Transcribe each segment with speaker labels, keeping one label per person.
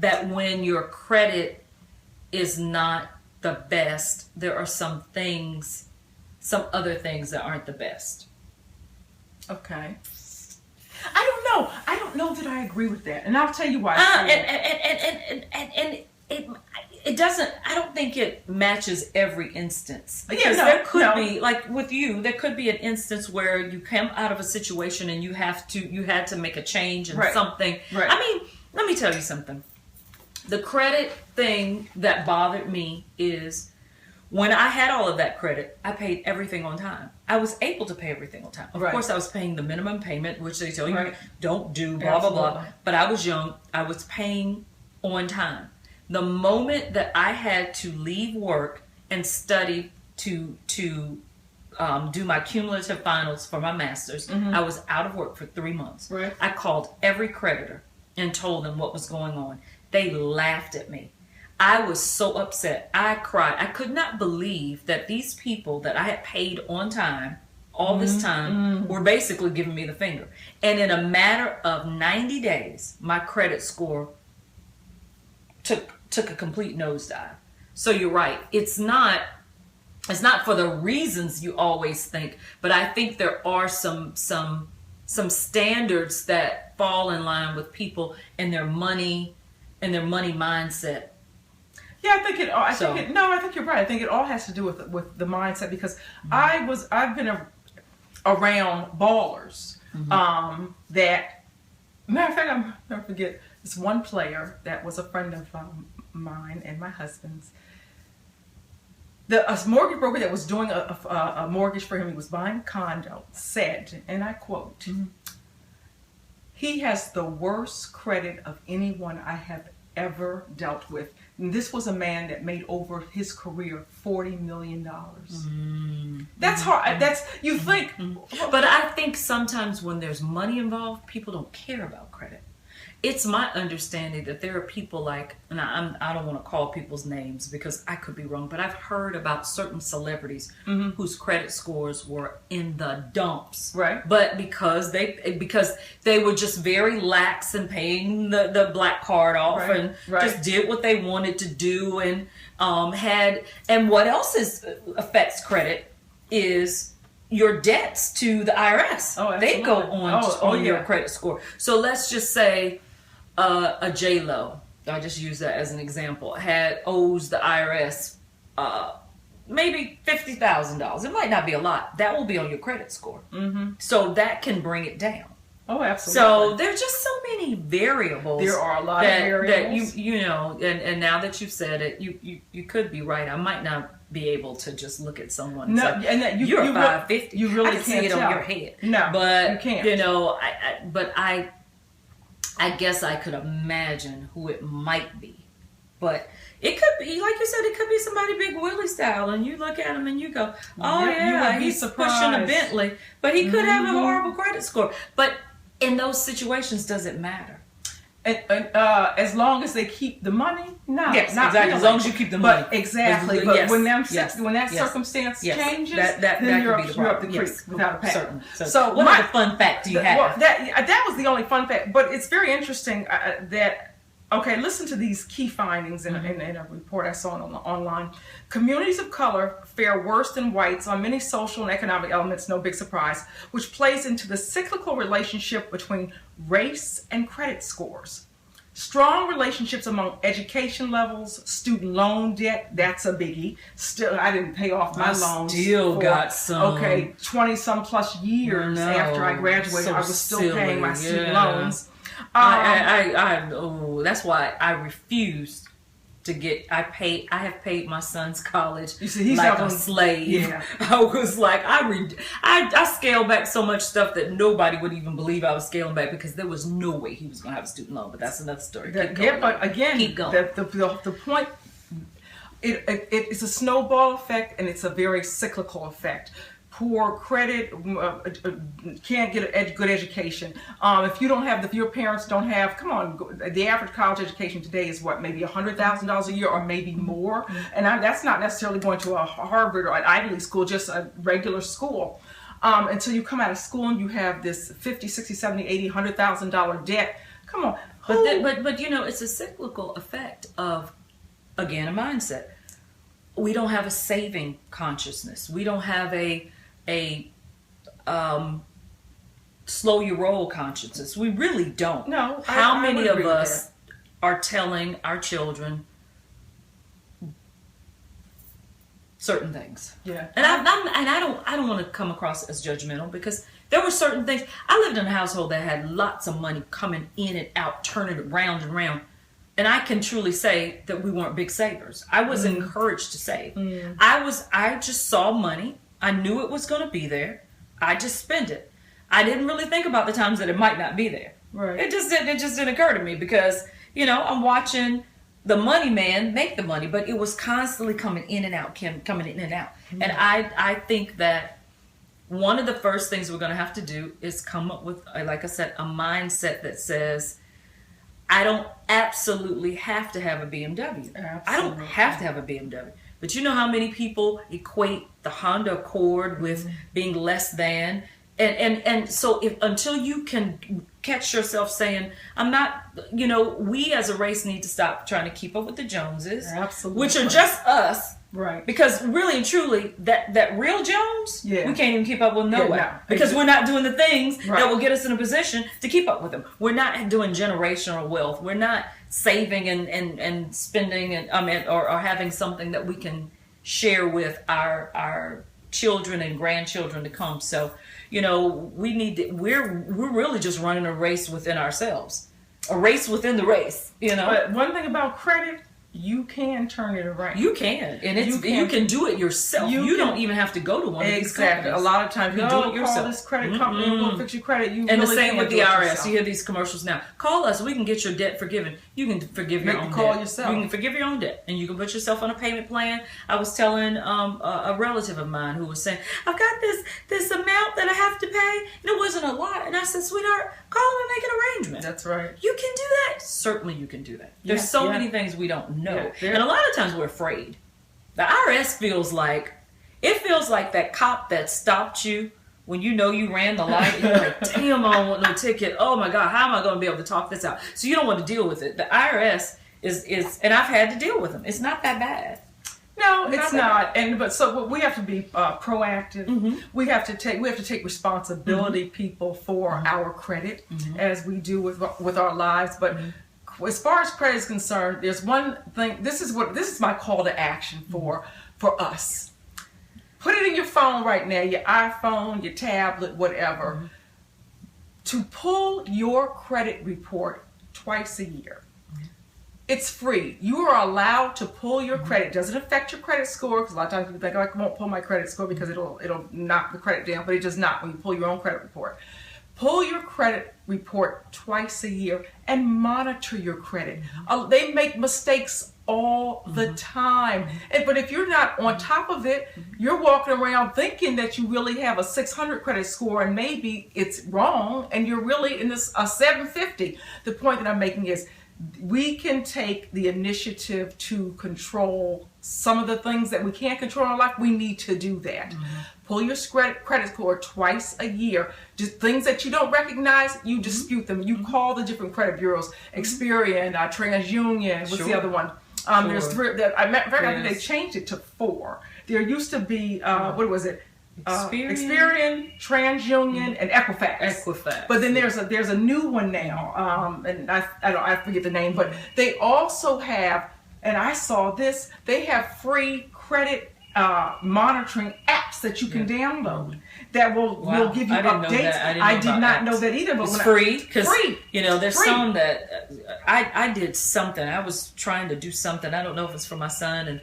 Speaker 1: that when your credit is not the best, there are some other things that aren't the best.
Speaker 2: Okay. I don't know that I agree with that, and I'll tell you why.
Speaker 1: And it doesn't. I don't think it matches every instance.
Speaker 2: Because
Speaker 1: there could be, like with you, there could be an instance where you come out of a situation and you had to make a change in something.
Speaker 2: Right.
Speaker 1: I mean, let me tell you something. The credit thing that bothered me is when I had all of that credit, I paid everything on time. I was able to pay everything on time. Of course, I was paying the minimum payment, which they tell you don't do, blah, blah, blah. But I was young. I was paying on time. The moment that I had to leave work and study to do my cumulative finals for my master's, I was out of work for 3 months.
Speaker 2: Right.
Speaker 1: I called every creditor and told them what was going on. They laughed at me. I was so upset. I cried. I could not believe that these people that I had paid on time all this time were basically giving me the finger. And in a matter of 90 days, my credit score took a complete nosedive. So you're right. It's not for the reasons you always think, but I think there are some standards that fall in line with people and their money mindset.
Speaker 2: Yeah, I think you're right. I think it all has to do with the mindset, because I've been around ballers that, matter of fact, I'll never forget this one player that was a friend of mine and my husband's. A mortgage broker that was doing a mortgage for him, he was buying a condo, said, and I quote, "He has the worst credit of anyone I have ever dealt with." And this was a man that made over his career $40 million. That's hard. That's, you think.
Speaker 1: But I think sometimes when there's money involved, people don't care about credit. It's my understanding that there are people like, and I don't want to call people's names because I could be wrong, but I've heard about certain celebrities whose credit scores were in the dumps.
Speaker 2: Right.
Speaker 1: But because they were just very lax in paying the black card off and just did what they wanted to do, and and what else affects credit is your debts to the IRS.
Speaker 2: Oh,
Speaker 1: they go on your credit score. So let's just say a J-Lo, I just use that as an example, owes the IRS maybe $50,000. It might not be a lot. That will be on your credit score. So that can bring it down.
Speaker 2: Oh, absolutely.
Speaker 1: So there's just so many variables.
Speaker 2: There are a lot of variables.
Speaker 1: That you know, and now that you've said it, you could be right. I might not be able to just look at someone.
Speaker 2: No,
Speaker 1: and say,
Speaker 2: and that
Speaker 1: you're 550.
Speaker 2: You really
Speaker 1: I can
Speaker 2: can't
Speaker 1: see it
Speaker 2: tell.
Speaker 1: on your head.
Speaker 2: No,
Speaker 1: but
Speaker 2: you can't.
Speaker 1: You know, I guess I could imagine who it might be, but it could be, like you said, it could be somebody Big Willie style, and you look at him and you go, "Oh yeah, he's pushing a Bentley," but he could have a horrible credit score. But in those situations, does it matter?
Speaker 2: As long as they keep the money, no.
Speaker 1: Yes,
Speaker 2: not
Speaker 1: exactly.
Speaker 2: Really.
Speaker 1: As long as you keep the money.
Speaker 2: But exactly. But when that circumstance changes, then you're up the creek without a paddle.
Speaker 1: So what other fun fact do you have?
Speaker 2: Well, that was the only fun fact. But it's very interesting that, okay, listen to these key findings in a report I saw online. Communities of color fare worse than whites on many social and economic elements, no big surprise, which plays into the cyclical relationship between race and credit scores. Strong relationships among education levels, student loan debt, that's a biggie. Still, I didn't pay off my loans.
Speaker 1: Still got some.
Speaker 2: Okay, 20 some plus years after I graduated,
Speaker 1: so
Speaker 2: I was still paying my student
Speaker 1: yeah.
Speaker 2: loans.
Speaker 1: That's why I refused to get. I have paid my son's college.
Speaker 2: You see, he's
Speaker 1: like a slave.
Speaker 2: Yeah.
Speaker 1: I was like, I scaled back so much stuff that nobody would even believe I was scaling back, because there was no way he was going to have a student loan. But that's another story.
Speaker 2: But again,
Speaker 1: keep going.
Speaker 2: The point. It's a snowball effect, and it's a very cyclical effect. Poor credit, can't get a good education. If your parents don't have, come on, the average college education today is what, maybe $100,000 a year or maybe more. And that's not necessarily going to a Harvard or an Ivy League school, just a regular school. Until you come out of school and you have this $50, $60, $70, $80, $100,000 debt. Come on.
Speaker 1: But it's a cyclical effect of, again, a mindset. We don't have a saving consciousness. We don't have a slow your roll consciousness. We really don't.
Speaker 2: No.
Speaker 1: How many of us are telling our children certain things?
Speaker 2: Yeah.
Speaker 1: And I don't want to come across as judgmental, because there were certain things. I lived in a household that had lots of money coming in and out, turning it round and round. And I can truly say that we weren't big savers. I was encouraged to save. I just saw money. I knew it was going to be there. I just spent it. I didn't really think about the times that it might not be there.
Speaker 2: Right.
Speaker 1: It just didn't occur to me, because, I'm watching the money man make the money, but it was constantly coming in and out, coming in and out. And I think that one of the first things we're going to have to do is come up with, like I said, a mindset that says, I don't absolutely have to have a BMW.
Speaker 2: Absolutely.
Speaker 1: I don't have to have a BMW. But you know how many people equate the Honda Accord with being less than? And so until you can catch yourself saying, I'm not, we as a race need to stop trying to keep up with the Joneses.
Speaker 2: Absolutely.
Speaker 1: Which are just us.
Speaker 2: Right.
Speaker 1: Because really and truly, that real Jones, we can't even keep up with way. Because we're not doing the things that will get us in a position to keep up with them. We're not doing generational wealth. We're not saving and spending or having something that we can share with our children and grandchildren to come. So, we need to, we're really just running a race within ourselves. A race within the race,
Speaker 2: But one thing about credit, you can turn it around.
Speaker 1: You can, and you can do it yourself. You don't even have to go to one of these companies.
Speaker 2: A lot of times you do it yourself. Call this credit company and we'll fix your credit.
Speaker 1: And really the same with the IRS. You hear these commercials now. Call us. We can get your debt forgiven. You can forgive your own debt.
Speaker 2: Yourself.
Speaker 1: You can forgive your own debt, and you can put yourself on a payment plan. I was telling a relative of mine who was saying, I've got this amount that I have to pay, and it wasn't a lot. And I said, sweetheart, call them and make an arrangement.
Speaker 2: That's right.
Speaker 1: You can do that. Certainly you can do that. There's so many things we don't know.
Speaker 2: Yeah,
Speaker 1: and a lot of times we're afraid. The IRS feels like that cop that stopped you when you ran the light, and you're like, damn, I don't want no ticket. Oh my God, how am I going to be able to talk this out? So you don't want to deal with it. The IRS is and I've had to deal with them. It's not that bad.
Speaker 2: No, it's not. But we have to be proactive. We have to take responsibility, people, for our credit, as we do with our lives. But as far as credit is concerned, there's one thing. This is my call to action for us. Put it in your phone right now, your iPhone, your tablet, whatever, to pull your credit report twice a year. It's free. You are allowed to pull your credit. Doesn't affect your credit score, because a lot of times people think, I won't pull my credit score because it'll knock the credit down, but it does not when you pull your own credit report. Pull your credit report twice a year and monitor your credit. They make mistakes all the time. But if you're not on top of it, you're walking around thinking that you really have a 600 credit score, and maybe it's wrong and you're really in this 750. The point that I'm making is, we can take the initiative to control some of the things that we can't control in our life. We need to do that. Pull your credit score twice a year. Just things that you don't recognize, you dispute them. You call the different credit bureaus, Experian, TransUnion. What's the other one? There's three. I think they changed it to 4. There used to be what was it? Experian, TransUnion, and Equifax. But then there's a new one now, and I forget the name. But they also have, and I saw this. They have free credit monitoring apps that you can download that will give you updates. I did not know that either. But
Speaker 1: it's free because there's some that I did something. I was trying to do something. I don't know if it's for my son, and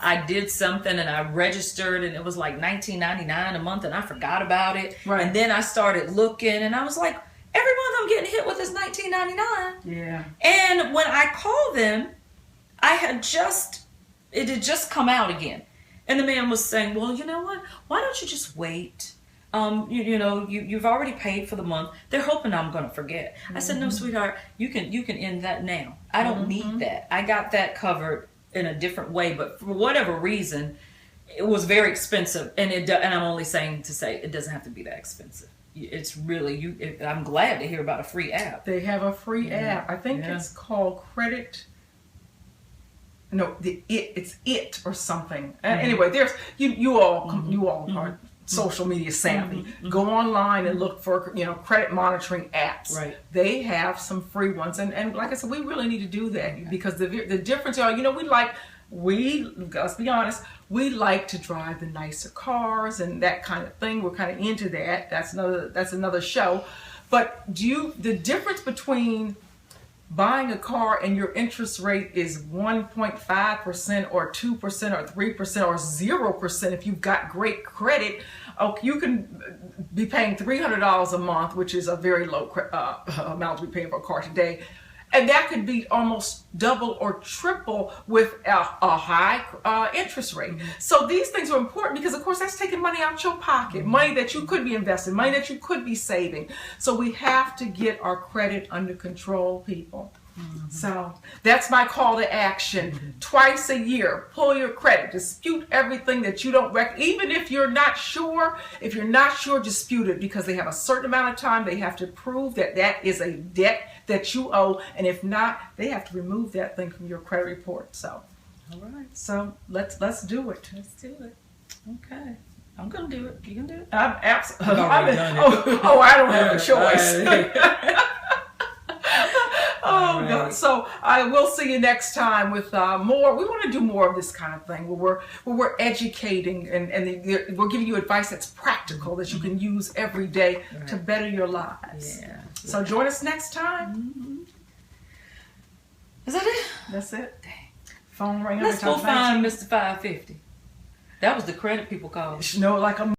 Speaker 1: I did something and I registered, and it was like $19.99 a month, and I forgot about it. Right. And then I started looking, and I was like, every month I'm getting hit with this $19.99.
Speaker 2: Yeah. And
Speaker 1: when I called them, it had just come out again. And the man was saying, well, you know what? Why don't you just wait? You've already paid for the month. They're hoping I'm going to forget. I said, no, sweetheart, you can end that now. I don't need that. I got that covered in a different way, but for whatever reason, it was very expensive, and I'm only saying to say it doesn't have to be that expensive. it's really I'm glad to hear about a free app.
Speaker 2: They have a free app. I think
Speaker 1: Yeah.
Speaker 2: it's called Credit. No, it's it or something. Anyway, there's you all are social media savvy. Go online and look for credit monitoring apps.
Speaker 1: Right.
Speaker 2: They have some free ones, and like I said, we really need to do that because the difference are let's be honest, we like to drive the nicer cars and that kind of thing. We're kind of into that. That's another show. But the difference between buying a car and your interest rate is 1.5% or 2% or 3% or 0% if you've got great credit, you can be paying $300 a month, which is a very low amount to be paying for a car today. And that could be almost double or triple with a high interest rate. So these things are important because, of course, that's taking money out your pocket, money that you could be investing, money that you could be saving. So we have to get our credit under control, people. So that's my call to action. Twice a year, pull your credit, dispute everything that you don't even if you're not sure, dispute it because they have a certain amount of time. They have to prove that is a debt that you owe, and if not, they have to remove that thing from your credit report. So,
Speaker 1: All right.
Speaker 2: so let's do it.
Speaker 1: Let's do it. Okay. I'm gonna do it. You gonna do it?
Speaker 2: I'm absolutely.
Speaker 1: I've already done it.
Speaker 2: I don't have a choice. Oh,
Speaker 1: Right.
Speaker 2: God. So I will see you next time with more. We want to do more of this kind of thing where we're educating and we're giving you advice that's practical that you can use every day to better your lives.
Speaker 1: Yeah.
Speaker 2: So join us next time.
Speaker 1: Is that it?
Speaker 2: That's it. Phone ring.
Speaker 1: Let's go find Mr. 550. That was the credit people called.
Speaker 2: Like a